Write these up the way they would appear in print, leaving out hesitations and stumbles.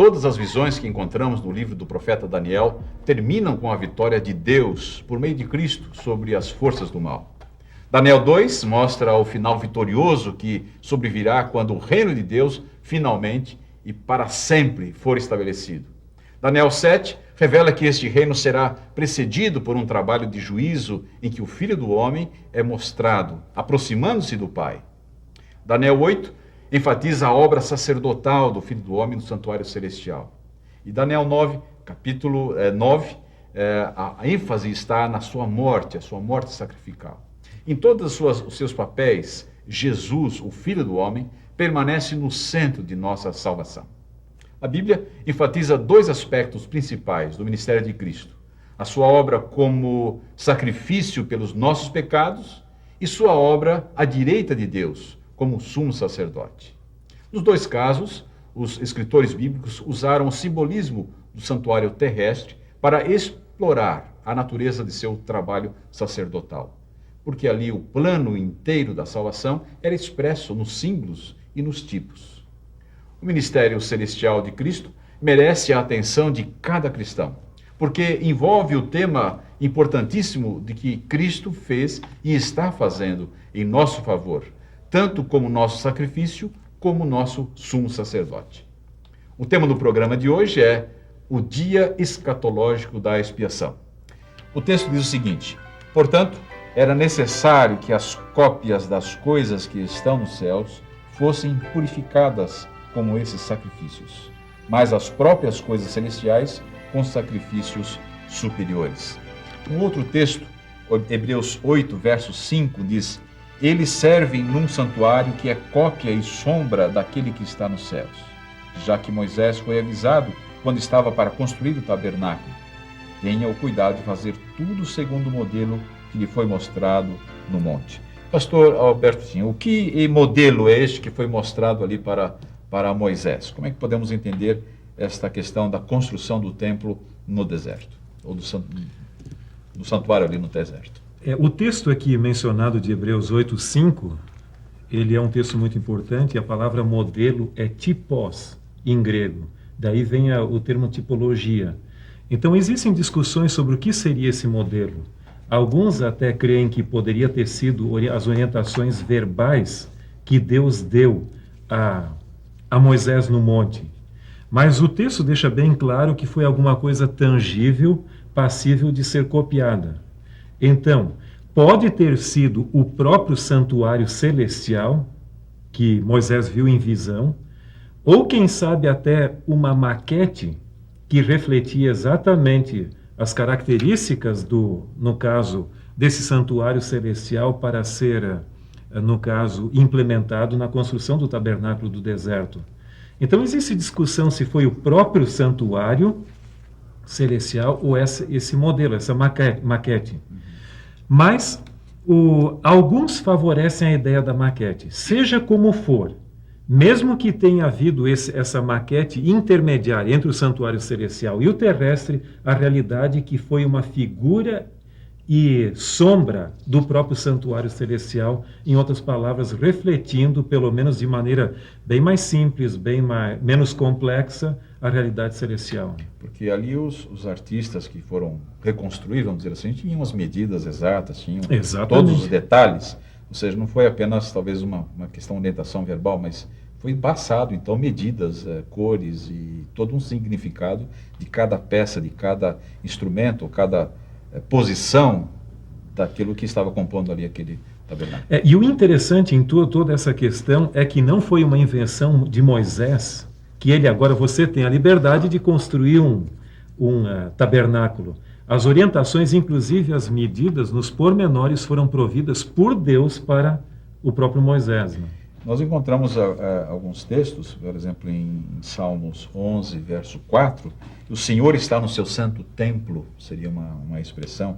Todas as visões que encontramos no livro do profeta Daniel terminam com a vitória de Deus, por meio de Cristo, sobre as forças do mal. Daniel 2 mostra o final vitorioso que sobrevirá quando o reino de Deus finalmente e para sempre for estabelecido. Daniel 7 revela que este reino será precedido por um trabalho de juízo em que o Filho do Homem é mostrado, aproximando-se do Pai. Daniel 8 enfatiza a obra sacerdotal do Filho do Homem no santuário celestial. E Daniel 9, capítulo 9, a ênfase está na sua morte, a sua morte sacrificial. Em todos os seus papéis, Jesus, o Filho do Homem, permanece no centro de nossa salvação. A Bíblia enfatiza dois aspectos principais do ministério de Cristo: a sua obra como sacrifício pelos nossos pecados e sua obra à direita de Deus, como sumo sacerdote. Nos dois casos, os escritores bíblicos usaram o simbolismo do santuário terrestre para explorar a natureza de seu trabalho sacerdotal, porque ali o plano inteiro da salvação era expresso nos símbolos e nos tipos. O ministério celestial de Cristo merece a atenção de cada cristão, porque envolve o tema importantíssimo de que Cristo fez e está fazendo em nosso favor, tanto como nosso sacrifício, como nosso sumo sacerdote. O tema do programa de hoje é o dia escatológico da expiação. O texto diz o seguinte: portanto, era necessário que as cópias das coisas que estão nos céus fossem purificadas como esses sacrifícios, mas as próprias coisas celestiais com sacrifícios superiores. Um outro texto, Hebreus 8, verso 5, diz: eles servem num santuário que é cópia e sombra daquele que está nos céus, já que Moisés foi avisado quando estava para construir o tabernáculo: tenha o cuidado de fazer tudo segundo o modelo que lhe foi mostrado no monte. Pastor Alberto, sim, o que modelo é este que foi mostrado ali para Moisés? Como é que podemos entender esta questão da construção do templo no deserto, ou do santuário ali no deserto? O texto aqui mencionado de Hebreus 8:5, ele é um texto muito importante, e a palavra modelo é typos, em grego. Daí vem o termo tipologia. Então, existem discussões sobre o que seria esse modelo. Alguns até creem que poderia ter sido as orientações verbais que Deus deu a Moisés no monte. Mas o texto deixa bem claro que foi alguma coisa tangível, passível de ser copiada. Então, pode ter sido o próprio santuário celestial que Moisés viu em visão, ou quem sabe até uma maquete que refletia exatamente as características no caso, desse santuário celestial para ser, no caso, implementado na construção do tabernáculo do deserto. Então, existe discussão se foi o próprio santuário celestial ou esse modelo, essa maquete. Mas alguns favorecem a ideia da maquete. Seja como for, mesmo que tenha havido essa maquete intermediária entre o santuário celestial e o terrestre, a realidade é que foi uma figura e sombra do próprio santuário celestial, em outras palavras, refletindo, pelo menos de maneira bem mais simples, menos complexa, a realidade celestial. Porque ali os artistas que foram reconstruir, vamos dizer assim, tinham as medidas exatas, tinham todos os detalhes, ou seja, não foi apenas talvez uma questão de orientação verbal, mas foi passado, então, medidas, cores e todo um significado de cada peça, de cada instrumento, cada posição daquilo que estava compondo ali aquele tabernáculo. E o interessante em toda essa questão é que não foi uma invenção de Moisés, que ele agora, você tem a liberdade de construir um tabernáculo. As orientações, inclusive as medidas, nos pormenores, foram providas por Deus para o próprio Moisés. Né? Nós encontramos alguns textos, por exemplo, em Salmos 11, verso 4, o Senhor está no seu santo templo, seria uma expressão.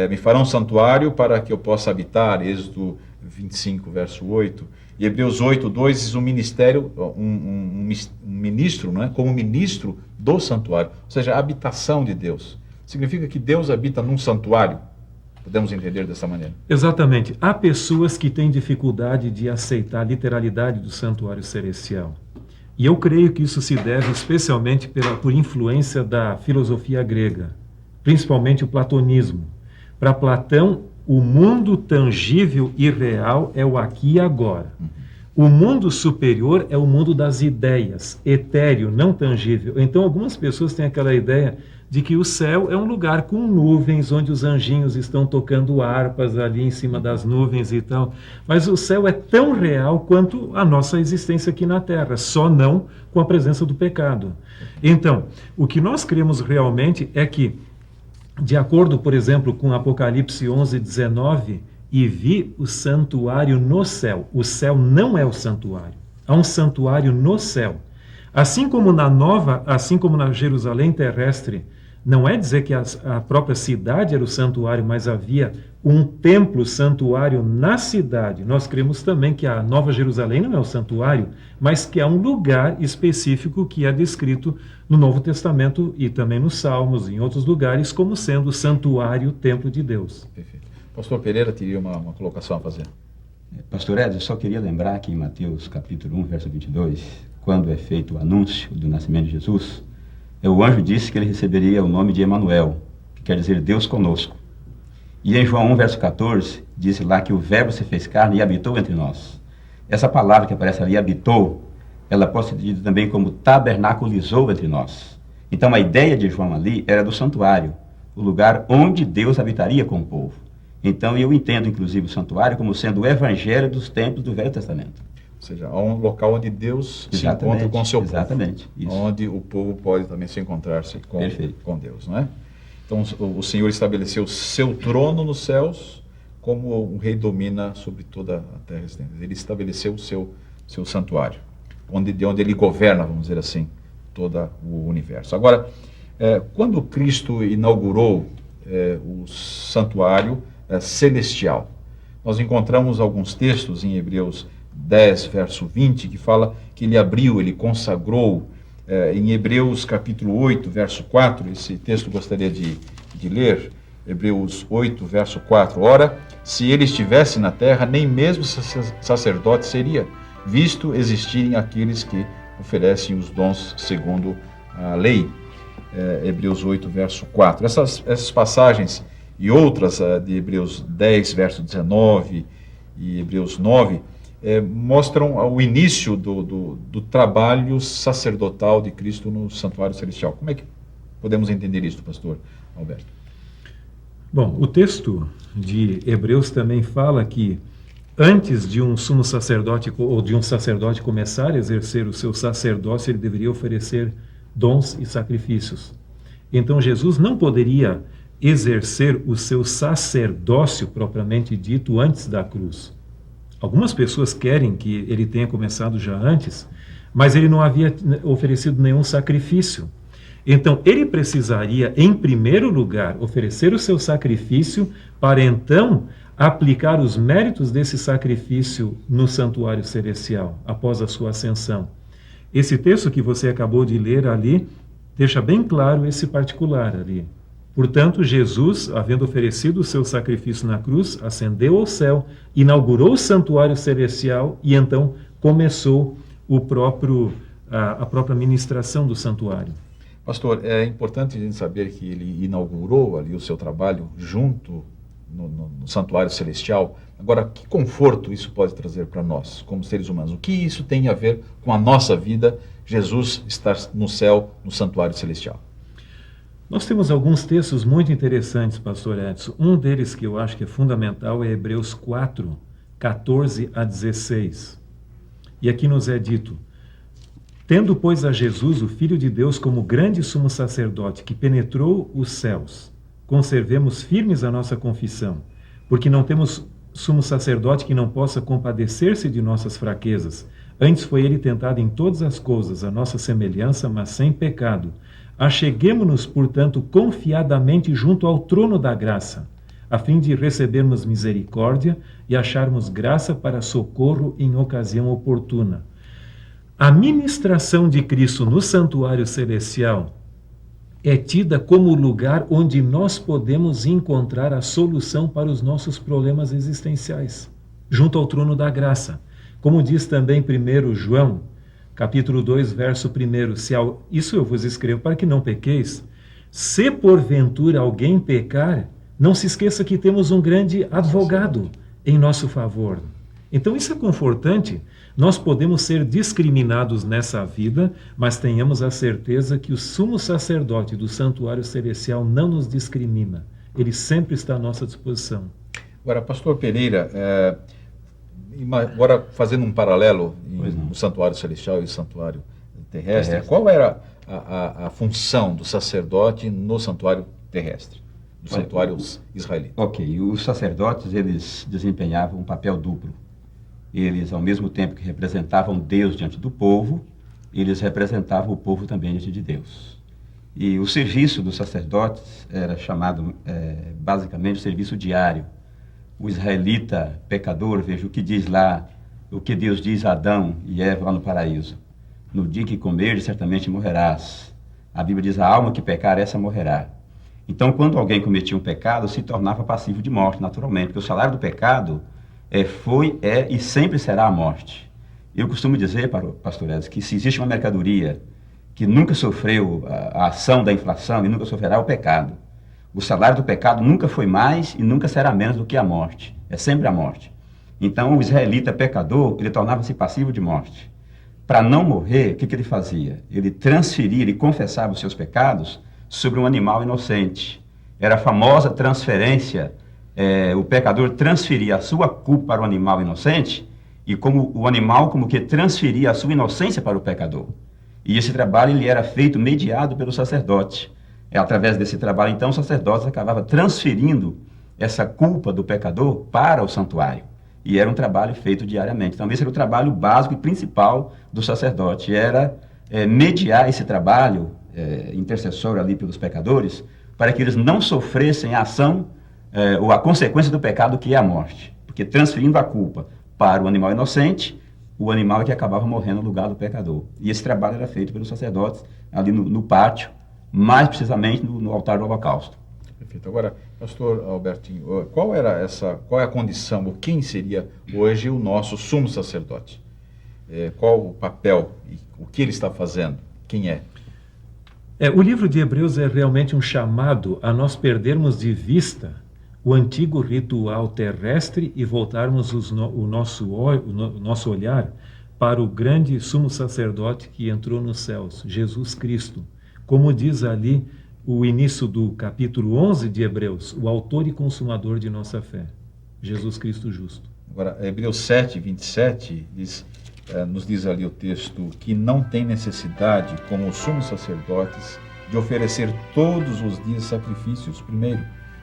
Me fará um santuário para que eu possa habitar, Êxodo 25, verso 8. E Hebreus 8, 2 diz um ministério, um ministro, não é? Como ministro do santuário, ou seja, a habitação de Deus. Significa que Deus habita num santuário. Podemos entender dessa maneira. Exatamente. Há pessoas que têm dificuldade de aceitar a literalidade do santuário celestial. E eu creio que isso se deve especialmente por influência da filosofia grega, principalmente o platonismo. Para Platão, o mundo tangível e real é o aqui e agora. O mundo superior é o mundo das ideias, etéreo, não tangível. Então, algumas pessoas têm aquela ideia de que o céu é um lugar com nuvens, onde os anjinhos estão tocando harpas ali em cima das nuvens e tal. Mas o céu é tão real quanto a nossa existência aqui na Terra, só não com a presença do pecado. Então, o que nós cremos realmente é que, de acordo, por exemplo, com Apocalipse 11:19, e vi o santuário no céu. O céu não é o santuário. Há um santuário no céu. Assim como na Jerusalém terrestre, não é dizer que a própria cidade era o santuário, mas havia um templo santuário na cidade. Nós cremos também que a Nova Jerusalém não é o santuário, mas que é um lugar específico que é descrito no Novo Testamento e também nos Salmos, em outros lugares, como sendo o santuário, o templo de Deus. Perfeito. Pastor Pereira teria uma colocação a fazer. Pastor Edson, eu só queria lembrar que em Mateus capítulo 1, verso 22, quando é feito o anúncio do nascimento de Jesus, o anjo disse que ele receberia o nome de Emanuel, que quer dizer Deus conosco. E em João 1, verso 14, diz lá que o verbo se fez carne e habitou entre nós. Essa palavra que aparece ali, habitou, ela pode ser dita também como tabernaculizou entre nós. Então a ideia de João ali era do santuário, o lugar onde Deus habitaria com o povo. Então eu entendo inclusive o santuário como sendo o evangelho dos templos do Velho Testamento. Ou seja, há um local onde Deus se encontra com o seu povo. Exatamente. Isso. Onde o povo pode também se encontrar-se com Deus, não é? Então o Senhor estabeleceu o seu trono nos céus, como um rei domina sobre toda a terra extensa. Ele estabeleceu o seu santuário, de onde ele governa, vamos dizer assim, todo o universo. Agora, quando Cristo inaugurou o santuário celestial, nós encontramos alguns textos em Hebreus 10, verso 20, que fala que ele abriu, ele consagrou. Em Hebreus capítulo 8, verso 4, esse texto gostaria de ler, Hebreus 8, verso 4. Ora, se ele estivesse na terra, nem mesmo sacerdote seria, visto existirem aqueles que oferecem os dons segundo a lei. Hebreus 8, verso 4. Essas passagens e outras de Hebreus 10, verso 19 e Hebreus 9, mostram o início do trabalho sacerdotal de Cristo no santuário celestial. Como é que podemos entender isso, pastor Alberto? Bom, o texto de Hebreus também fala que antes de um sumo sacerdote ou de um sacerdote começar a exercer o seu sacerdócio, ele deveria oferecer dons e sacrifícios. Então Jesus não poderia exercer o seu sacerdócio propriamente dito antes da cruz. Algumas pessoas querem que ele tenha começado já antes, mas ele não havia oferecido nenhum sacrifício. Então, ele precisaria, em primeiro lugar, oferecer o seu sacrifício para então aplicar os méritos desse sacrifício no santuário celestial, após a sua ascensão. Esse texto que você acabou de ler ali, deixa bem claro esse particular ali. Portanto, Jesus, havendo oferecido o seu sacrifício na cruz, ascendeu ao céu, inaugurou o santuário celestial e então começou a própria ministração do santuário. Pastor, é importante a gente saber que ele inaugurou ali o seu trabalho junto no santuário celestial. Agora, que conforto isso pode trazer para nós, como seres humanos? O que isso tem a ver com a nossa vida, Jesus estar no céu, no santuário celestial? Nós temos alguns textos muito interessantes, pastor Edson. Um deles que eu acho que é fundamental é Hebreus 4, 14 a 16. E aqui nos é dito: tendo, pois, a Jesus, o Filho de Deus, como grande sumo sacerdote que penetrou os céus, conservemos firmes a nossa confissão, porque não temos sumo sacerdote que não possa compadecer-se de nossas fraquezas. Antes foi ele tentado em todas as coisas, a nossa semelhança, mas sem pecado. Acheguemo-nos, portanto, confiadamente junto ao trono da graça, a fim de recebermos misericórdia e acharmos graça para socorro em ocasião oportuna. A ministração de Cristo no santuário celestial é tida como o lugar onde nós podemos encontrar a solução para os nossos problemas existenciais, junto ao trono da graça. Como diz também 1 João, capítulo 2, verso 1. Isso eu vos escrevo para que não pequeis. Se porventura alguém pecar, não se esqueça que temos um grande advogado em nosso favor. Então isso é confortante. Nós podemos ser discriminados nessa vida, mas tenhamos a certeza que o sumo sacerdote do santuário celestial não nos discrimina. Ele sempre está à nossa disposição. Agora, pastor Pereira, agora fazendo um paralelo no santuário celestial e o santuário terrestre, qual era a função do sacerdote no santuário terrestre, do santuário israelita? Ok, os sacerdotes, eles desempenhavam um papel duplo. Eles, ao mesmo tempo que representavam Deus diante do povo, eles representavam o povo também diante de Deus. E o serviço dos sacerdotes era chamado, basicamente, o serviço diário. O israelita pecador, veja o que diz lá, o que Deus diz a Adão e Eva lá no paraíso. No dia que comeres, certamente morrerás. A Bíblia diz, a alma que pecar, essa morrerá. Então, quando alguém cometia um pecado, se tornava passivo de morte, naturalmente, porque o salário do pecado foi, é e sempre será a morte. Eu costumo dizer, pastor Edson, que se existe uma mercadoria que nunca sofreu a ação da inflação e nunca sofrerá o pecado, o salário do pecado nunca foi mais e nunca será menos do que a morte. É sempre a morte. Então, o israelita pecador, ele tornava-se passivo de morte. Para não morrer, o que ele fazia? Ele transferia, ele confessava os seus pecados sobre um animal inocente. Era a famosa transferência. O pecador transferia a sua culpa para o animal inocente e como o animal como que transferia a sua inocência para o pecador. E esse trabalho ele era feito mediado pelo sacerdote. Através desse trabalho, então, o sacerdote acabava transferindo essa culpa do pecador para o santuário. E era um trabalho feito diariamente. Então, esse era o trabalho básico e principal do sacerdote. Era mediar esse trabalho intercessor ali pelos pecadores para que eles não sofressem a ação ou a consequência do pecado, que é a morte. Porque transferindo a culpa para o animal inocente, o animal é que acabava morrendo no lugar do pecador. E esse trabalho era feito pelos sacerdotes ali no pátio, mais precisamente no altar do holocausto. Perfeito. Agora, pastor Albertinho, qual é a condição, ou quem seria hoje o nosso sumo sacerdote? Qual o papel, e o que ele está fazendo? Quem é? O livro de Hebreus é realmente um chamado a nós perdermos de vista o antigo ritual terrestre e voltarmos o nosso olhar para o grande sumo sacerdote que entrou nos céus, Jesus Cristo. Como diz ali o início do capítulo 11 de Hebreus, o autor e consumador de nossa fé, Jesus Cristo justo. Agora, Hebreus 7, 27, nos diz ali o texto que não tem necessidade, como os sumos sacerdotes, de oferecer todos os dias sacrifícios, primeiro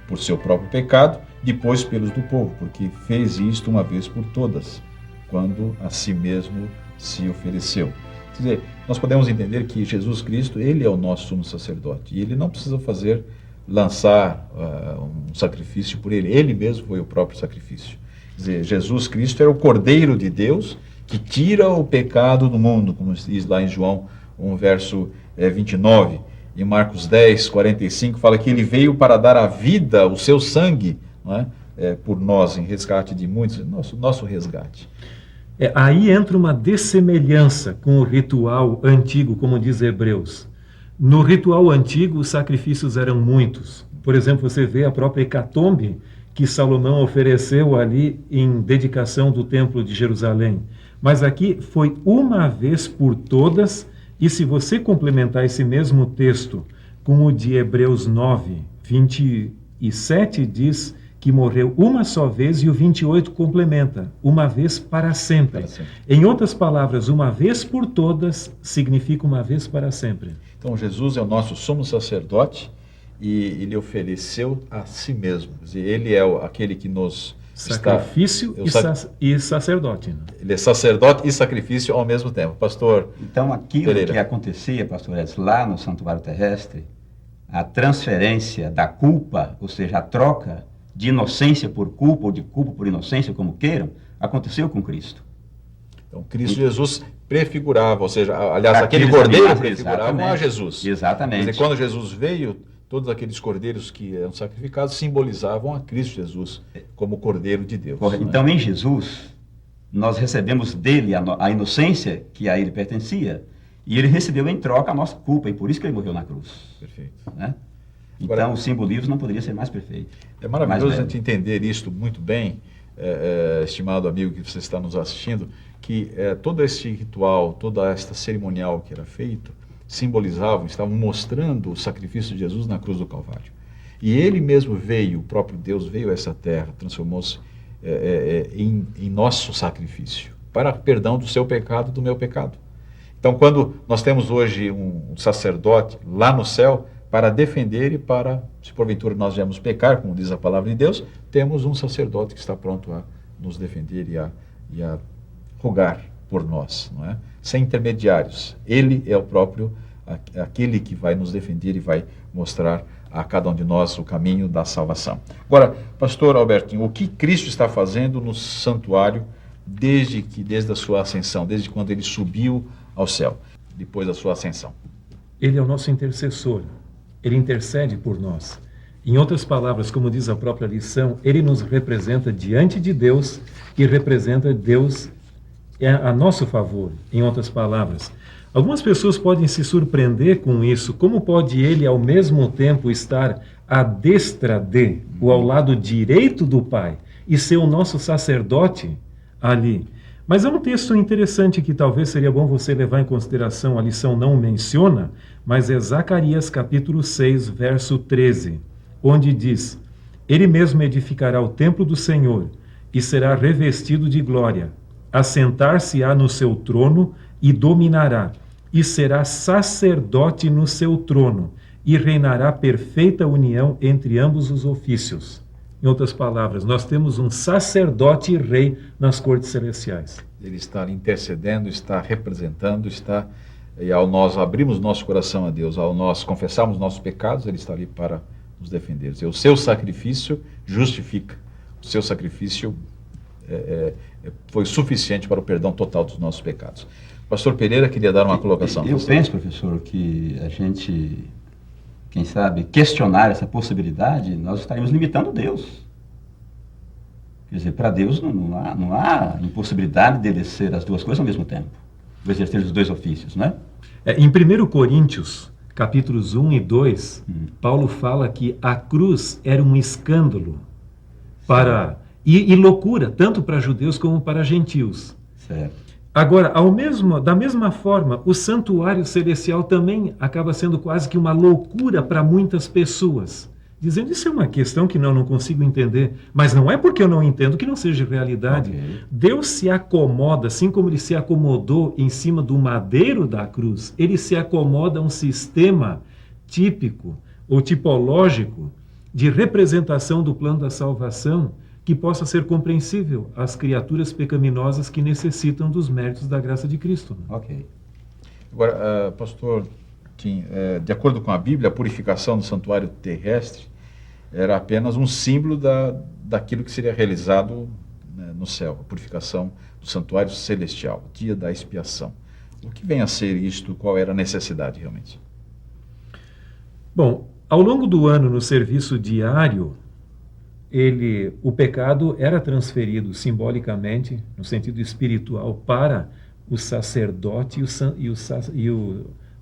por seu próprio pecado, depois pelos do povo, porque fez isto uma vez por todas, quando a si mesmo se ofereceu. Quer dizer, nós podemos entender que Jesus Cristo, ele é o nosso sumo sacerdote, e ele não precisa lançar um sacrifício por ele mesmo foi o próprio sacrifício. Quer dizer, Jesus Cristo era o Cordeiro de Deus que tira o pecado do mundo, como diz lá em João 1, verso 29. Em Marcos 10, 45, fala que ele veio para dar a vida, o seu sangue, não é? Por nós, em resgate de muitos, nosso resgate. Aí entra uma dessemelhança com o ritual antigo, como diz Hebreus. No ritual antigo, os sacrifícios eram muitos. Por exemplo, você vê a própria hecatombe que Salomão ofereceu ali em dedicação do templo de Jerusalém. Mas aqui foi uma vez por todas. E se você complementar esse mesmo texto com o de Hebreus 9, 27, diz que morreu uma só vez, e o 28 complementa, uma vez para sempre. Em outras palavras, uma vez por todas significa uma vez para sempre. Então Jesus é o nosso sumo sacerdote e ele ofereceu a si mesmo. Quer dizer, ele é aquele que nos... Sacrifício e sacerdote. Né? Ele é sacerdote e sacrifício ao mesmo tempo. Pastor Então, aquilo Pereira. Que acontecia, pastor Edson, lá no santuário terrestre, a transferência da culpa, ou seja, a troca de inocência por culpa, ou de culpa por inocência, como queiram, aconteceu com Cristo. Então, Cristo Jesus prefigurava, ou seja, aliás, aquele cordeiro prefigurava a Jesus. Exatamente. Quer dizer, quando Jesus veio, todos aqueles cordeiros que eram sacrificados simbolizavam a Cristo Jesus como Cordeiro de Deus. Então, em Jesus, nós recebemos dele a inocência que a ele pertencia, e ele recebeu em troca a nossa culpa, e por isso que ele morreu na cruz. Perfeito. Né? Então, o simbolismo não poderia ser mais perfeito. É maravilhoso a gente entender isto muito bem, estimado amigo que você está nos assistindo, que todo esse ritual, toda esta cerimonial que era feito, estavam mostrando o sacrifício de Jesus na cruz do Calvário. E ele mesmo veio, o próprio Deus veio a essa terra, transformou-se em nosso sacrifício, para perdão do seu pecado, do meu pecado. Então, quando nós temos hoje um sacerdote lá no céu, para defender e para, se porventura nós viemos pecar, como diz a palavra de Deus, temos um sacerdote que está pronto a nos defender e a rogar por nós, não é? Sem intermediários. Ele é o próprio, aquele que vai nos defender e vai mostrar a cada um de nós o caminho da salvação. Agora, pastor Albertinho, o que Cristo está fazendo no santuário desde a sua ascensão, desde quando ele subiu ao céu, depois da sua ascensão? Ele é o nosso intercessor. Ele intercede por nós. Em outras palavras, como diz a própria lição, ele nos representa diante de Deus e representa Deus a nosso favor. Em outras palavras, algumas pessoas podem se surpreender com isso. Como pode ele, ao mesmo tempo, estar à destra ou ao lado direito do Pai e ser o nosso sacerdote ali? Mas é um texto interessante que talvez seria bom você levar em consideração, a lição não menciona, mas é Zacarias capítulo 6, verso 13, onde diz: Ele mesmo edificará o templo do Senhor e será revestido de glória, assentar-se-á no seu trono e dominará, e será sacerdote no seu trono, e reinará perfeita união entre ambos os ofícios. Em outras palavras, nós temos um sacerdote e rei nas cortes celestiais. Ele está intercedendo, está representando, e ao nós abrirmos nosso coração a Deus, ao nós confessarmos nossos pecados, ele está ali para nos defender. O seu sacrifício justifica. O seu sacrifício foi suficiente para o perdão total dos nossos pecados. Pastor Pereira queria dar uma colocação. Eu penso, professor, que a gente, quem sabe, questionar essa possibilidade, nós estaríamos limitando Deus. Quer dizer, para Deus não há impossibilidade de ele ser as duas coisas ao mesmo tempo. De exercer os dois ofícios, não é? Em 1 Coríntios, capítulos 1 e 2, Paulo fala que a cruz era um escândalo e loucura, tanto para judeus como para gentios. Certo. Agora, da mesma forma, o santuário celestial também acaba sendo quase que uma loucura para muitas pessoas. Dizendo, isso é uma questão que não consigo entender. Mas não é porque eu não entendo que não seja realidade. Okay. Deus se acomoda, assim como ele se acomodou em cima do madeiro da cruz, ele se acomoda a um sistema típico ou tipológico de representação do plano da salvação que possa ser compreensível às criaturas pecaminosas que necessitam dos méritos da graça de Cristo. Ok. Agora, pastor Tim, de acordo com a Bíblia, a purificação do santuário terrestre era apenas um símbolo daquilo que seria realizado, né, no céu, a purificação do santuário celestial, o dia da expiação. O que vem a ser isto? Qual era a necessidade realmente? Bom, ao longo do ano, no serviço diário, o pecado era transferido simbolicamente, no sentido espiritual, para o sacerdote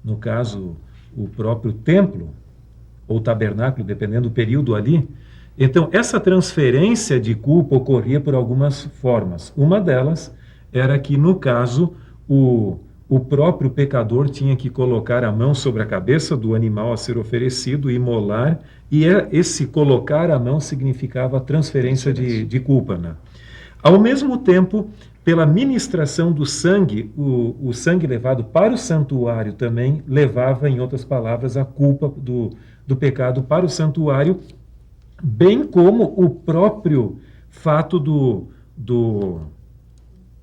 no caso, o próprio templo, ou tabernáculo, dependendo do período ali. Então, essa transferência de culpa ocorria por algumas formas. Uma delas era que, no caso, o próprio pecador tinha que colocar a mão sobre a cabeça do animal a ser oferecido, imolar, e esse colocar a mão significava transferência de culpa, né? Ao mesmo tempo, pela ministração do sangue, o sangue levado para o santuário também levava, em outras palavras, a culpa do pecado para o santuário, bem como o próprio fato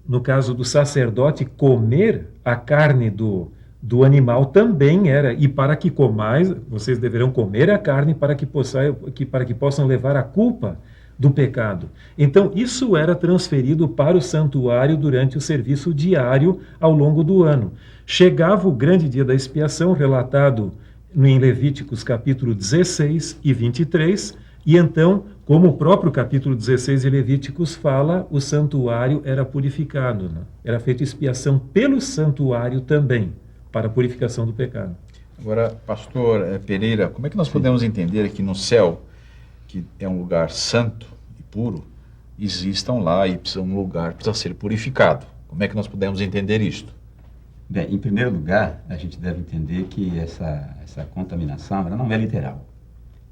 no caso do sacerdote, comer a carne do animal também era, e para que comais, vocês deverão comer a carne para que possam levar a culpa do pecado. Então, isso era transferido para o santuário durante o serviço diário ao longo do ano. Chegava o grande dia da expiação, relatado em Levíticos capítulo 16 e 23, E então, como o próprio capítulo 16 de Levíticos fala, o santuário era purificado, né? Era feita expiação pelo santuário também, para a purificação do pecado. Agora, pastor Pereira, como é que nós podemos entender que no céu, que é um lugar santo e puro, existam lá e um lugar precisa ser purificado? Como é que nós podemos entender isto? Bem, em primeiro lugar, a gente deve entender que essa contaminação ela não é literal.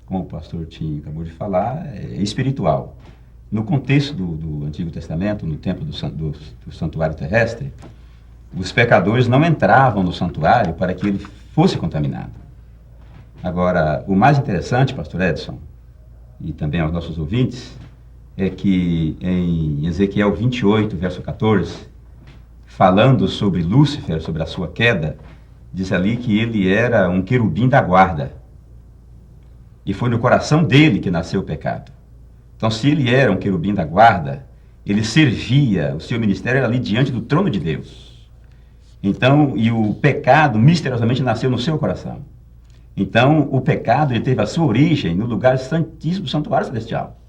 Como o pastor Tim acabou de falar, é espiritual. No contexto do Antigo Testamento, no tempo do santuário terrestre, os pecadores não entravam no santuário para que ele fosse contaminado. Agora, o mais interessante, pastor Edson, e também aos nossos ouvintes, é que em Ezequiel 28, verso 14, falando sobre Lúcifer, sobre a sua queda, diz ali que ele era um querubim da guarda. E foi no coração dele que nasceu o pecado. Então, se ele era um querubim da guarda, ele servia, o seu ministério era ali diante do trono de Deus. Então, e o pecado misteriosamente nasceu no seu coração. Então, o pecado ele teve a sua origem no lugar santíssimo do santuário celestial.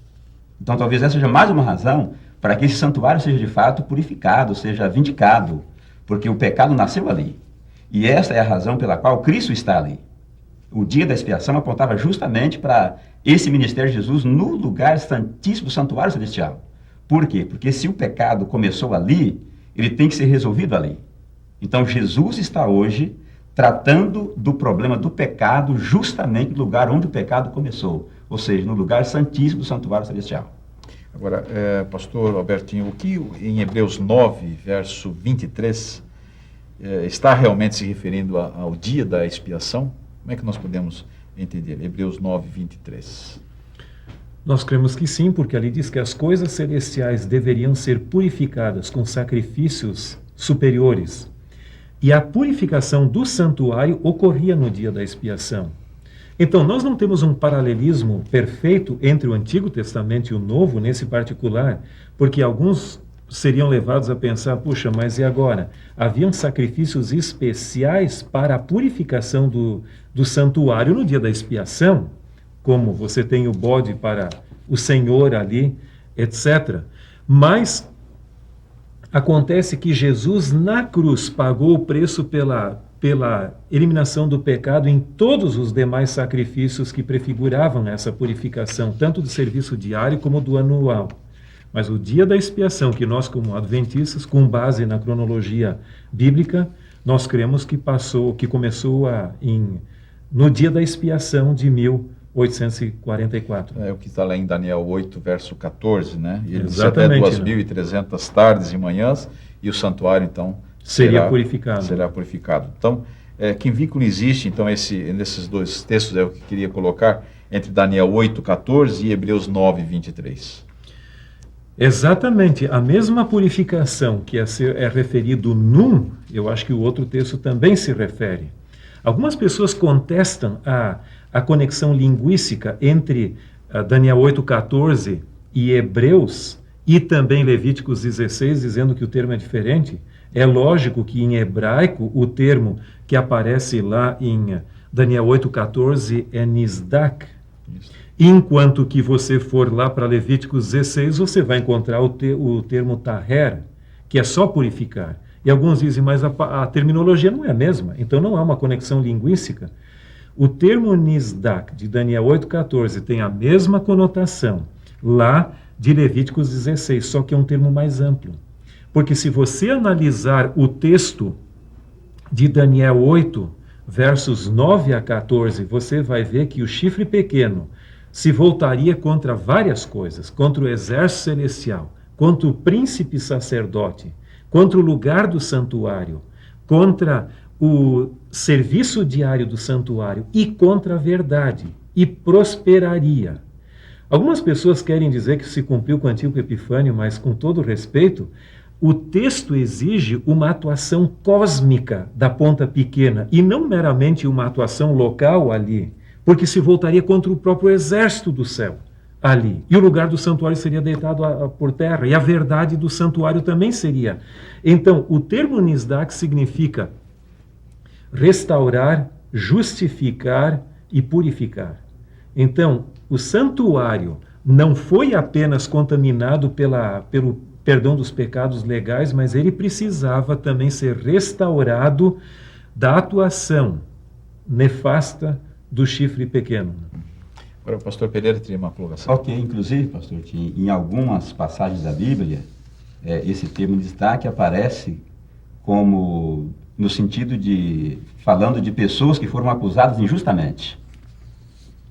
Então, talvez essa seja mais uma razão para que esse santuário seja de fato purificado, seja vindicado, porque o pecado nasceu ali. E essa é a razão pela qual Cristo está ali. O dia da expiação apontava justamente para esse ministério de Jesus no lugar santíssimo do santuário celestial. Por quê? Porque se o pecado começou ali, ele tem que ser resolvido ali. Então Jesus está hoje tratando do problema do pecado justamente no lugar onde o pecado começou, ou seja, no lugar santíssimo do santuário celestial. Agora, pastor Albertinho, o que em Hebreus 9, verso 23, está realmente se referindo ao dia da expiação? Como é que nós podemos entender? Hebreus 9, 23. Nós cremos que sim, porque ali diz que as coisas celestiais deveriam ser purificadas com sacrifícios superiores. E a purificação do santuário ocorria no dia da expiação. Então, nós não temos um paralelismo perfeito entre o Antigo Testamento e o Novo, nesse particular, porque alguns seriam levados a pensar, puxa, mas e agora? Haviam sacrifícios especiais para a purificação do santuário no dia da expiação, como você tem o bode para o Senhor ali, etc. Mas acontece que Jesus na cruz pagou o preço pela eliminação do pecado em todos os demais sacrifícios que prefiguravam essa purificação, tanto do serviço diário como do anual. Mas o dia da expiação, que nós como adventistas, com base na cronologia bíblica, nós cremos que começou no dia da expiação de 1844. É o que está lá em Daniel 8, verso 14, né? E ele disse Exatamente, até 2.300 tardes e manhãs, e o santuário, então, será purificado. Então, que vínculo existe, então, nesses dois textos, é o que eu queria colocar, entre Daniel 8, 14 e Hebreus 9, 23. Exatamente, a mesma purificação que é referido num, eu acho que o outro texto também se refere. Algumas pessoas contestam a conexão linguística entre Daniel 8,14 e Hebreus, e também Levíticos 16, dizendo que o termo é diferente. É lógico que em hebraico o termo que aparece lá em Daniel 8,14 é Nizdak. Enquanto que você for lá para Levíticos 16, você vai encontrar o termo taher, que é só purificar. E alguns dizem, mas a terminologia não é a mesma, então não há uma conexão linguística. O termo Nizdak, de Daniel 8,14, tem a mesma conotação lá de Levíticos 16, só que é um termo mais amplo. Porque se você analisar o texto de Daniel 8, versos 9 a 14, você vai ver que o chifre pequeno se voltaria contra várias coisas, contra o exército celestial, contra o príncipe sacerdote, contra o lugar do santuário, contra o serviço diário do santuário e contra a verdade, e prosperaria. Algumas pessoas querem dizer que se cumpriu com o Antíoco Epifânio, mas com todo respeito, o texto exige uma atuação cósmica da ponta pequena e não meramente uma atuação local ali, porque se voltaria contra o próprio exército do céu ali. E o lugar do santuário seria deitado por terra, e a verdade do santuário também seria. Então, o termo Nizdak significa restaurar, justificar e purificar. Então, o santuário não foi apenas contaminado pelo perdão dos pecados legais, mas ele precisava também ser restaurado da atuação nefasta do chifre pequeno. Agora, o pastor Pereira teria uma colocação. Ok, inclusive, pastor, em algumas passagens da Bíblia, esse termo destaque aparece como no sentido de, falando de pessoas que foram acusadas injustamente.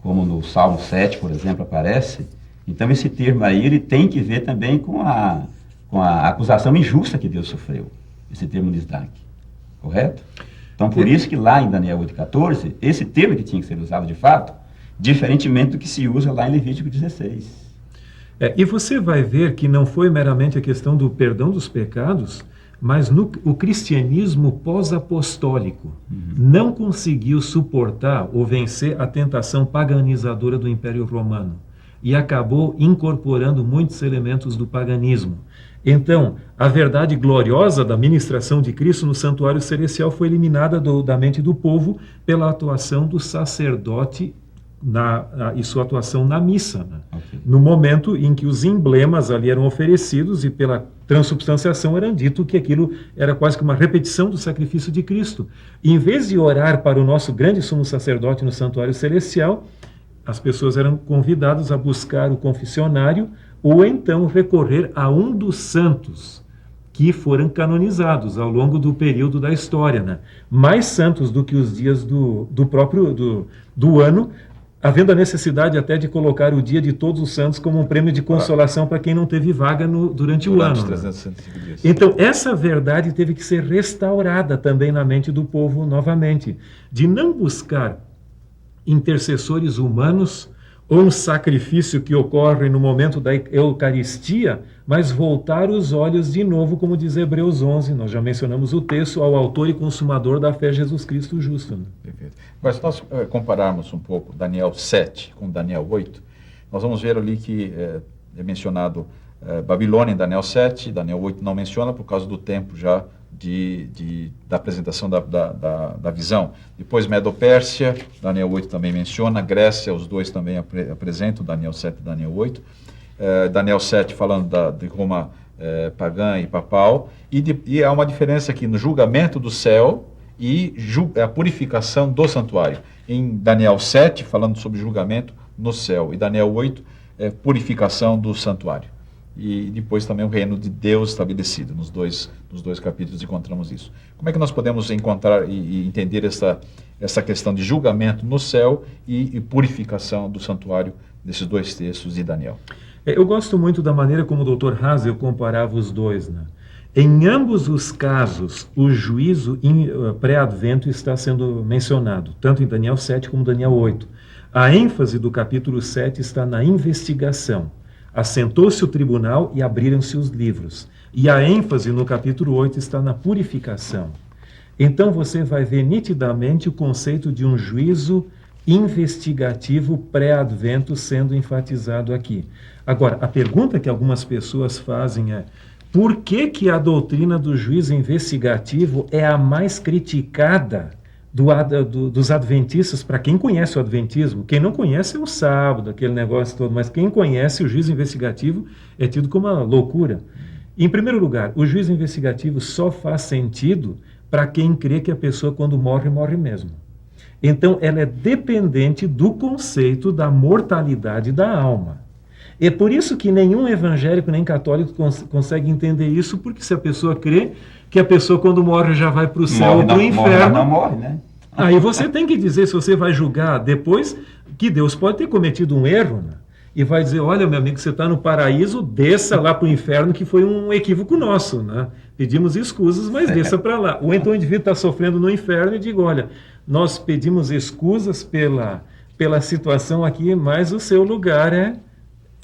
Como no Salmo 7, por exemplo, aparece. Então, esse termo aí, ele tem que ver também com a acusação injusta que Deus sofreu. Esse termo destaque. Correto? Então, por isso que lá em Daniel 8,14, esse termo que tinha que ser usado de fato, diferentemente do que se usa lá em Levítico 16. E você vai ver que não foi meramente a questão do perdão dos pecados, mas o cristianismo pós-apostólico não conseguiu suportar ou vencer a tentação paganizadora do Império Romano e acabou incorporando muitos elementos do paganismo. Então, a verdade gloriosa da ministração de Cristo no santuário celestial foi eliminada da mente do povo pela atuação do sacerdote e sua atuação na missa, né? Okay. No momento em que os emblemas ali eram oferecidos e pela transubstanciação era dito que aquilo era quase que uma repetição do sacrifício de Cristo. E, em vez de orar para o nosso grande sumo sacerdote no santuário celestial, as pessoas eram convidadas a buscar o confessionário ou então recorrer a um dos santos que foram canonizados ao longo do período da história, né? Mais santos do que os dias do ano, havendo a necessidade até de colocar o dia de Todos os Santos como um prêmio de consolação para quem não teve vaga durante o ano. 365 dias. Então, essa verdade teve que ser restaurada também na mente do povo novamente, de não buscar intercessores humanos ou um sacrifício que ocorre no momento da Eucaristia, mas voltar os olhos de novo, como diz Hebreus 11, nós já mencionamos o texto, ao autor e consumador da fé, Jesus Cristo justo. Né? Perfeito. Mas se nós compararmos um pouco Daniel 7 com Daniel 8, nós vamos ver ali que é mencionado Babilônia em Daniel 7, Daniel 8 não menciona por causa do tempo já da apresentação da visão. Depois Medo-Pérsia, Daniel 8 também menciona, Grécia, os dois também apresentam, Daniel 7 e Daniel 8. Daniel 7 falando de Roma pagã e papal, e há uma diferença aqui no julgamento do céu e a purificação do santuário. Em Daniel 7, falando sobre julgamento no céu, e Daniel 8, purificação do santuário. E depois também o reino de Deus estabelecido. Nos dois capítulos encontramos isso. Como é que nós podemos encontrar e entender essa questão de julgamento no céu e purificação do santuário desses dois textos de Daniel? Eu gosto muito da maneira como o Dr. Hazel comparava os dois, né? Em ambos os casos, o juízo pré-advento está sendo mencionado, tanto em Daniel 7 como Daniel 8. A ênfase do capítulo 7 está na investigação. Assentou-se o tribunal e abriram-se os livros. E a ênfase no capítulo 8 está na purificação. Então você vai ver nitidamente o conceito de um juízo investigativo pré-advento sendo enfatizado aqui. Agora, a pergunta que algumas pessoas fazem é: por que a doutrina do juízo investigativo é a mais criticada dos adventistas, para quem conhece o adventismo? Quem não conhece é o sábado, aquele negócio todo, mas quem conhece o juízo investigativo é tido como uma loucura. Em primeiro lugar, o juízo investigativo só faz sentido para quem crê que a pessoa, quando morre, morre mesmo. Então, ela é dependente do conceito da mortalidade da alma. É por isso que nenhum evangélico nem católico consegue entender isso, porque se a pessoa crê que a pessoa, quando morre, já vai para o céu ou para o inferno. Não morre, né? Aí você tem que dizer, se você vai julgar depois, que Deus pode ter cometido um erro, né? E vai dizer: olha, meu amigo, você está no paraíso, desça lá para o inferno, que foi um equívoco nosso, né? Pedimos escusas, mas desça para lá. Ou então o indivíduo está sofrendo no inferno e diga: olha, nós pedimos escusas pela situação aqui, mas o seu lugar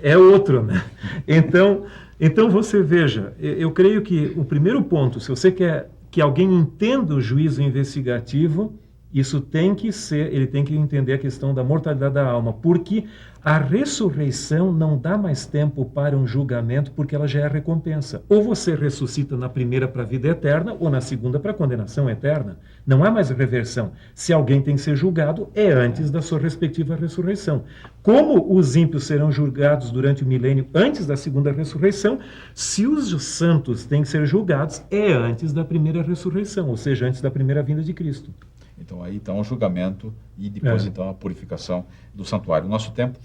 é outro, né? Então você veja, eu creio que o primeiro ponto, se você quer que alguém entenda o juízo investigativo, Isso tem que ser, ele tem que entender a questão da mortalidade da alma, porque a ressurreição não dá mais tempo para um julgamento, porque ela já é a recompensa. Ou você ressuscita na primeira para a vida eterna, ou na segunda para a condenação eterna. Não há mais reversão. Se alguém tem que ser julgado, é antes da sua respectiva ressurreição. Como os ímpios serão julgados durante o milênio antes da segunda ressurreição, se os santos têm que ser julgados, é antes da primeira ressurreição, ou seja, antes da primeira vinda de Cristo. Então aí está o julgamento e depois então a purificação do santuário. O nosso tempo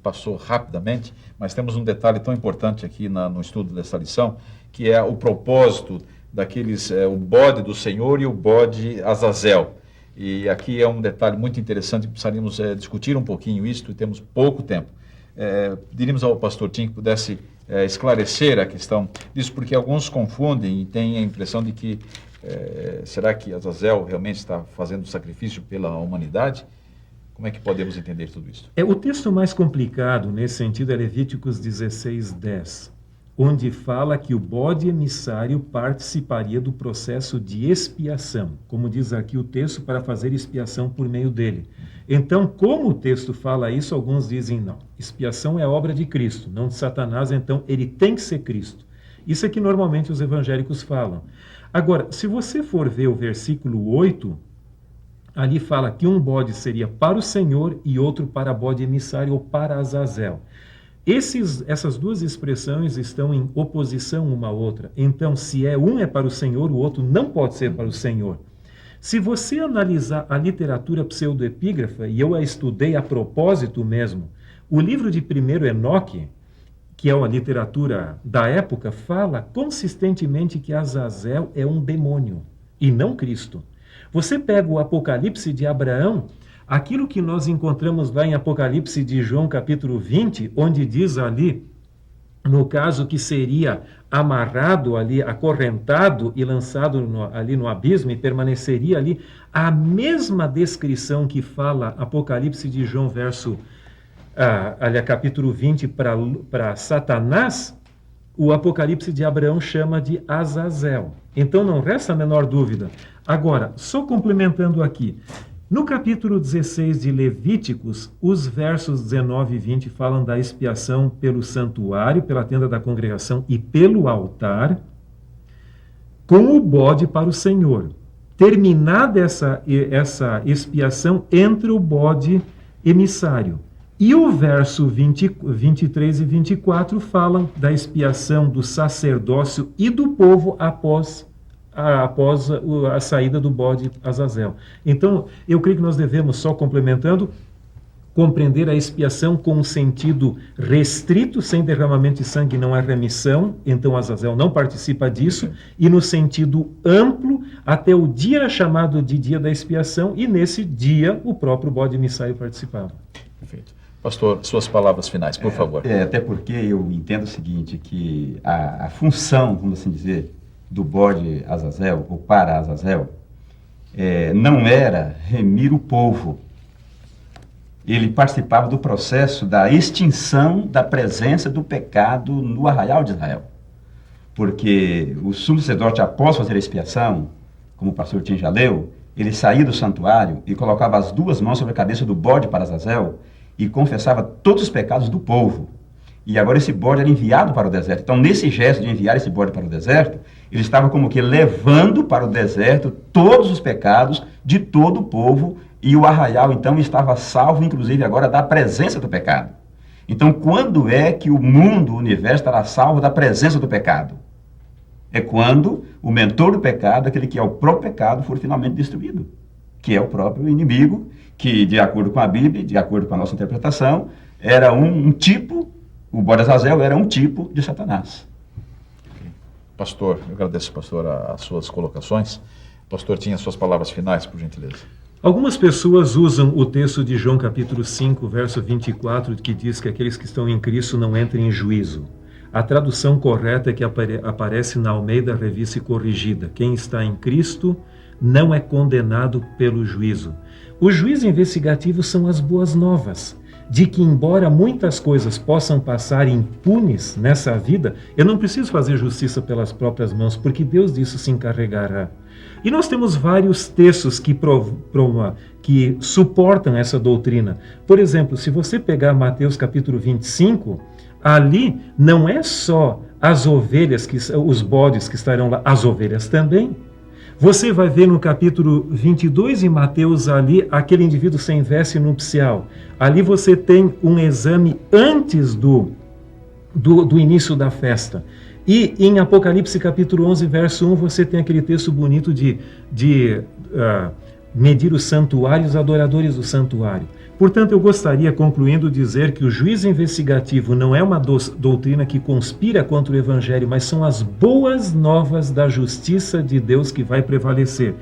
passou rapidamente, mas temos um detalhe tão importante aqui no estudo dessa lição, que é o propósito daqueles, o bode do Senhor e o bode Azazel. E aqui é um detalhe muito interessante, precisaríamos discutir um pouquinho isso, e temos pouco tempo. Diríamos ao pastor Tim que pudesse esclarecer a questão disso, porque alguns confundem e têm a impressão de que será que Azazel realmente está fazendo sacrifício pela humanidade? Como é que podemos entender tudo isso? O texto mais complicado nesse sentido é Levíticos 16:10, onde fala que o bode emissário participaria do processo de expiação, como diz aqui o texto, para fazer expiação por meio dele. Então, como o texto fala isso, alguns dizem não, expiação é obra de Cristo, não de Satanás, então ele tem que ser Cristo. Isso é que normalmente os evangélicos falam. Agora, se você for ver o versículo 8, ali fala que um bode seria para o Senhor e outro para bode emissário ou para Azazel. Essas duas expressões estão em oposição uma à outra. Então, se um é para o Senhor, o outro não pode ser para o Senhor. Se você analisar a literatura pseudoepígrafa, e eu a estudei a propósito mesmo, o livro de 1º Enoque, que é uma literatura da época, fala consistentemente que Azazel é um demônio e não Cristo. Você pega o Apocalipse de Abraão, aquilo que nós encontramos lá em Apocalipse de João capítulo 20, onde diz ali, no caso que seria amarrado ali, acorrentado e lançado ali no abismo e permaneceria ali, a mesma descrição que fala Apocalipse de João capítulo 20 para Satanás, o Apocalipse de Abraão chama de Azazel. Então não resta a menor dúvida. Agora, só complementando aqui, no capítulo 16 de Levíticos, os versos 19 e 20 falam da expiação pelo santuário, pela tenda da congregação e pelo altar, com o bode para o Senhor. Terminada essa expiação, entra o bode emissário. E o verso 23 e 24 falam da expiação do sacerdócio e do povo após a saída do bode Azazel. Então, eu creio que nós devemos, só complementando, compreender a expiação com um sentido restrito, sem derramamento de sangue não há remissão, então Azazel não participa disso, e no sentido amplo, até o dia chamado de dia da expiação, e nesse dia o próprio bode emissário participava. Perfeito. Pastor, suas palavras finais, por favor. Até porque eu entendo o seguinte, que a função, vamos assim dizer, do bode Azazel, ou para Azazel, não era remir o povo. Ele participava do processo da extinção da presença do pecado no arraial de Israel. Porque o sumo sacerdote, após fazer a expiação, como o pastor Tim já leu, ele saía do santuário e colocava as duas mãos sobre a cabeça do bode para Azazel e confessava todos os pecados do povo. E agora esse bode era enviado para o deserto. Então, nesse gesto de enviar esse bode para o deserto, ele estava como que levando para o deserto todos os pecados de todo o povo, e o arraial, então, estava salvo, inclusive, agora da presença do pecado. Então, quando é que o mundo, o universo, estará salvo da presença do pecado? É quando o mentor do pecado, aquele que é o próprio pecado, for finalmente destruído, que é o próprio inimigo, que, de acordo com a Bíblia, de acordo com a nossa interpretação, era um tipo, o bode Azazel era um tipo de Satanás. Pastor, eu agradeço, pastor, as suas colocações. Pastor, tinha suas palavras finais, por gentileza. Algumas pessoas usam o texto de João capítulo 5, verso 24, que diz que aqueles que estão em Cristo não entrem em juízo. A tradução correta é que aparece na Almeida Revista e Corrigida. Quem está em Cristo não é condenado pelo juízo. O juízo investigativo são as boas novas, de que embora muitas coisas possam passar impunes nessa vida, eu não preciso fazer justiça pelas próprias mãos, porque Deus disso se encarregará. E nós temos vários textos que suportam essa doutrina. Por exemplo, se você pegar Mateus capítulo 25, ali não é só as ovelhas, os bodes que estarão lá, as ovelhas também. Você vai ver no capítulo 22 em Mateus ali, aquele indivíduo sem veste nupcial. Ali você tem um exame antes do início da festa. E em Apocalipse capítulo 11, verso 1, você tem aquele texto bonito de medir os santuários, os adoradores do santuário. Portanto, eu gostaria, concluindo, dizer que o juízo investigativo não é uma doutrina que conspira contra o Evangelho, mas são as boas novas da justiça de Deus que vai prevalecer.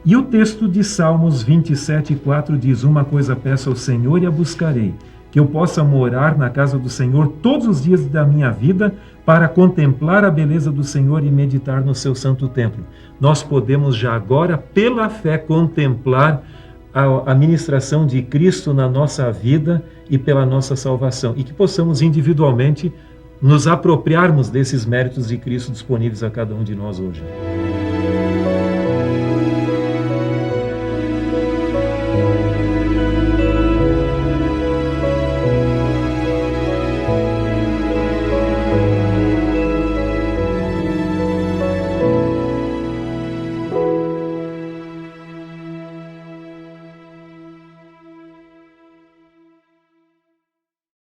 E o texto de Salmos 27:4 diz: uma coisa peço ao Senhor e a buscarei, que eu possa morar na casa do Senhor todos os dias da minha vida, para contemplar a beleza do Senhor e meditar no seu santo templo. Nós podemos já agora, pela fé, contemplar a ministração de Cristo na nossa vida e pela nossa salvação, e que possamos individualmente nos apropriarmos desses méritos de Cristo disponíveis a cada um de nós hoje.